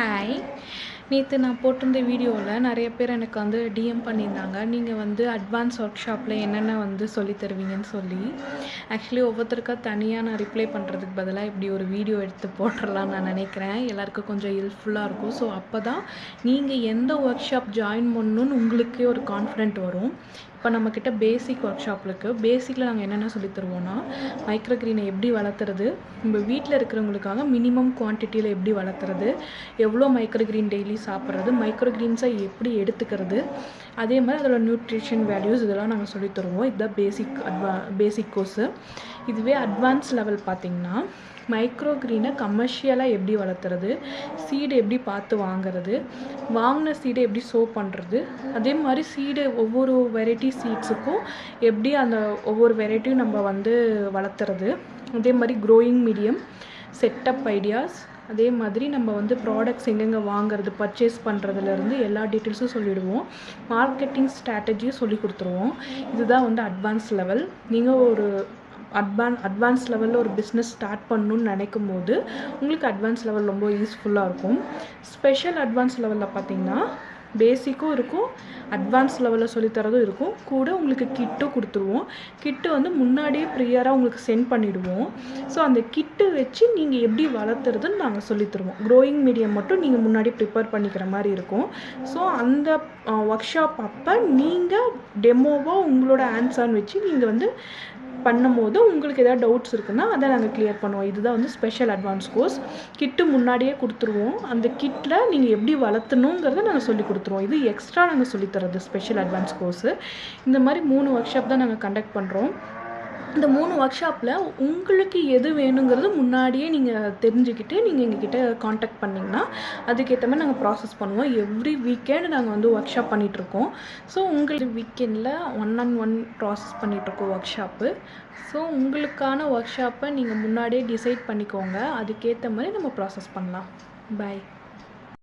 Hi. நேற்று நான் போட்டிருந்த வீடியோவில் நிறைய பேர் எனக்கு வந்து டிஎம் பண்ணியிருந்தாங்க. நீங்கள் வந்து அட்வான்ஸ் ஒர்க் ஷாப்பில் என்னென்ன வந்து சொல்லி தருவீங்கன்னு சொல்லி. ஆக்சுவலி ஒவ்வொருத்தருக்கா தனியாக நான் ரிப்ளை பண்ணுறதுக்கு பதிலாக இப்படி ஒரு வீடியோ எடுத்து போட்டுடலான்னு நான் நினைக்கிறேன். எல்லாருக்கும் கொஞ்சம் ஹெல்ப்ஃபுல்லாக இருக்கும். ஸோ அப்போ தான் நீங்கள் எந்த ஒர்க் ஷாப் ஜாயின் பண்ணணுன்னு உங்களுக்கே ஒரு கான்ஃபிடென்ட் வரும். இப்போ நம்மக்கிட்ட பேசிக் ஒர்க் ஷாப் இருக்குது. பேசிக்கில் நாங்கள் என்னென்ன சொல்லி தருவோம்னா, மைக்ரோ க்ரீனை எப்படி வளர்த்துறது, நம்ம வீட்டில் இருக்கிறவங்களுக்காக மினிமம் குவான்டிட்டியில் எப்படி வளர்த்துறது, எவ்வளோ மைக்ரோ க்ரீன் டெய்லி சாப்பிட்றது, மைக்ரோ க்ரீன்ஸை எப்படி எடுத்துக்கிறது, அதே மாதிரி அதோட நியூட்ரிஷன் வேல்யூஸ் இதெல்லாம் நாங்கள் சொல்லி தருவோம். இதுதான் பேசிக் கோர்ஸு. இதுவே அட்வான்ஸ் லெவல் பார்த்திங்கன்னா, மைக்ரோ க்ரீனை கமர்ஷியலாக எப்படி வளர்த்துறது, சீடு எப்படி பார்த்து வாங்குறது, வாங்கின சீடை எப்படி சோ பண்ணுறது, அதே மாதிரி சீடு ஒவ்வொரு வெரைட்டி சீட்ஸுக்கும் எப்படி அந்த ஒவ்வொரு வெரைட்டியும் நம்ம வந்து வளர்த்துறது, அதே மாதிரி க்ரோயிங் மீடியம், செட்டப் ஐடியாஸ், அதே மாதிரி நம்ம வந்து ப்ராடக்ட்ஸ் எங்கெங்கே வாங்குறது, பர்ச்சேஸ் பண்ணுறதுலேருந்து எல்லா டீட்டெயில்ஸும் சொல்லிவிடுவோம். மார்க்கெட்டிங் ஸ்ட்ராட்டஜியும் சொல்லி கொடுத்துருவோம். இதுதான் வந்து அட்வான்ஸ் லெவல். நீங்கள் ஒரு அட்வான்ஸ் லெவலில் ஒரு பிஸ்னஸ் ஸ்டார்ட் பண்ணணுன்னு நினைக்கும் போது உங்களுக்கு அட்வான்ஸ் லெவல் ரொம்ப யூஸ்ஃபுல்லாக இருக்கும். ஸ்பெஷல் அட்வான்ஸ் லெவலில் பார்த்திங்கன்னா பேசிக்கும் இருக்கும், அட்வான்ஸ் லெவலில் சொல்லித்தரதும் இருக்கும். கூட உங்களுக்கு கிட்டும் கொடுத்துருவோம். கிட்டு வந்து முன்னாடியே ப்ரியராக உங்களுக்கு சென்ட் பண்ணிவிடுவோம். ஸோ அந்த கிட்டு வச்சு நீங்கள் எப்படி வளர்த்துறதுன்னு நாங்கள் சொல்லித்தருவோம். க்ரோயிங் மீடியம் மட்டும் நீங்கள் முன்னாடி ப்ரிப்பேர் பண்ணிக்கிற மாதிரி இருக்கும். ஸோ அந்த ஒர்க் ஷாப் அப்போ நீங்கள் டெமோவாக உங்களோட ஆன்சர்னு வச்சு நீங்கள் வந்து பண்ணும்போது உங்களுக்கு எதாவது டவுட்ஸ் இருக்குன்னா அதை நாங்கள் கிளியர் பண்ணுவோம். இதுதான் வந்து ஸ்பெஷல் அட்வான்ஸ் கோர்ஸ். கிட்டு முன்னாடியே கொடுத்துருவோம். அந்த கிட்டில் நீங்கள் எப்படி வளர்த்தணுங்கிறத நாங்கள் சொல்லி கொடுத்துருவோம். இது எக்ஸ்ட்ரா நாங்கள் சொல்லித்தரது ஸ்பெஷல் அட்வான்ஸ் கோர்ஸு. இந்த மாதிரி 3 ஒர்க் ஷாப் தான் நாங்கள் கண்டக்ட் பண்ணுறோம். இந்த 3 ஒர்க் ஷாப்பில் உங்களுக்கு எது வேணுங்கிறது முன்னாடியே நீங்கள் தெரிஞ்சுக்கிட்டு நீங்கள் எங்ககிட்ட காண்டாக்ட் பண்ணிங்கன்னா அதுக்கேற்ற மாதிரி நாங்கள் ப்ராசஸ் பண்ணுவோம். எவ்ரி வீக்கெண்ட் நாங்கள் வந்து ஒர்க் ஷாப் பண்ணிகிட்ருக்கோம். ஸோ உங்களுக்கு வீக்கெண்டில் 1-on-1 ப்ராசஸ் பண்ணிகிட்ருக்கோம் ஒர்க் ஷாப்பு. ஸோ உங்களுக்கான ஒர்க் ஷாப்பை நீங்கள் முன்னாடியே டிசைட் பண்ணிக்கோங்க. அதுக்கேற்ற மாதிரி நம்ம ப்ராசஸ் பண்ணலாம். பாய்.